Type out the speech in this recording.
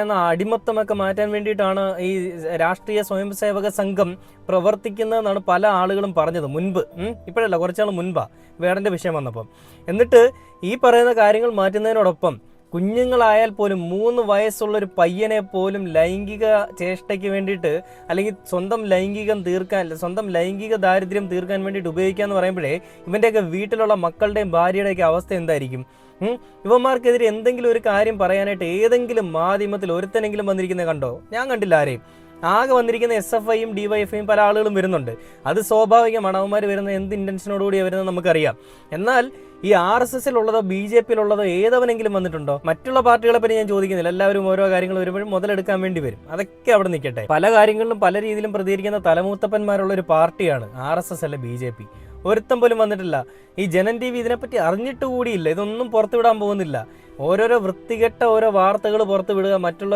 എന്ന അടിമത്തമൊക്കെ മാറ്റാൻ വേണ്ടിയിട്ടാണ് ഈ രാഷ്ട്രീയ സ്വയംസേവക സംഘം പ്രവർത്തിക്കുന്നതെന്നാണ് പല ആളുകളും പറഞ്ഞത് മുൻപ്. ഇപ്പോഴല്ല, കുറച്ചാൾ മുൻപാ വേടൻ്റെ വിഷയം വന്നപ്പം. എന്നിട്ട് ഈ പറയുന്ന കാര്യങ്ങൾ മാറ്റുന്നതിനോടൊപ്പം കുഞ്ഞുങ്ങളായാൽ പോലും 3 വയസ്സുള്ളൊരു പയ്യനെ പോലും ലൈംഗിക ചേഷ്ടയ്ക്ക് വേണ്ടിയിട്ട്, അല്ലെങ്കിൽ സ്വന്തം ലൈംഗിക ദാരിദ്ര്യം തീർക്കാൻ വേണ്ടിയിട്ട് ഉപയോഗിക്കാന്ന് പറയുമ്പോഴേ ഇവൻ്റെയൊക്കെ വീട്ടിലുള്ള മക്കളുടെയും ഭാര്യയുടെയൊക്കെ അവസ്ഥ എന്തായിരിക്കും? ഇവന്മാർക്കെതിരെ എന്തെങ്കിലും ഒരു കാര്യം പറയാനായിട്ട് ഏതെങ്കിലും മാധ്യമത്തിൽ ഒരുത്തനെങ്കിലും വന്നിരിക്കുന്നത് കണ്ടോ? ഞാൻ കണ്ടില്ല ആരെയും. ആകെ വന്നിരിക്കുന്ന SFIയും DYFIയും പല ആളുകളും വരുന്നുണ്ട്. അത് സ്വാഭാവികമാണ്. അവന്മാർ വരുന്നത് എന്ത് ഇൻറ്റൻഷനോടുകൂടിയാണ് വരുന്നത് നമുക്കറിയാം. എന്നാൽ ഈ RSSലുള്ളതോ BJPയിലുള്ളതോ ഏതവനെങ്കിലും വന്നിട്ടുണ്ടോ? മറ്റുള്ള പാർട്ടികളെ പറ്റി ഞാൻ ചോദിക്കുന്നില്ല. എല്ലാവരും ഓരോ കാര്യങ്ങൾ വരുമ്പോഴും മുതലെടുക്കാൻ വേണ്ടി വരും. അതൊക്കെ അവിടെ നിൽക്കട്ടെ. പല കാര്യങ്ങളിലും പല രീതിയിലും പ്രതികരിക്കുന്ന തലമൂത്തപ്പന്മാരുള്ള ഒരു പാർട്ടിയാണ് RSS അല്ല BJP. ഒരുത്തം പോലും വന്നിട്ടില്ല. ഈ ജനൻ TV ഇതിനെപ്പറ്റി അറിഞ്ഞിട്ട് കൂടിയില്ല. ഇതൊന്നും പുറത്തുവിടാൻ പോകുന്നില്ല. ഓരോരോ വൃത്തികെട്ട ഓരോ വാർത്തകൾ പുറത്തുവിടുക, മറ്റുള്ള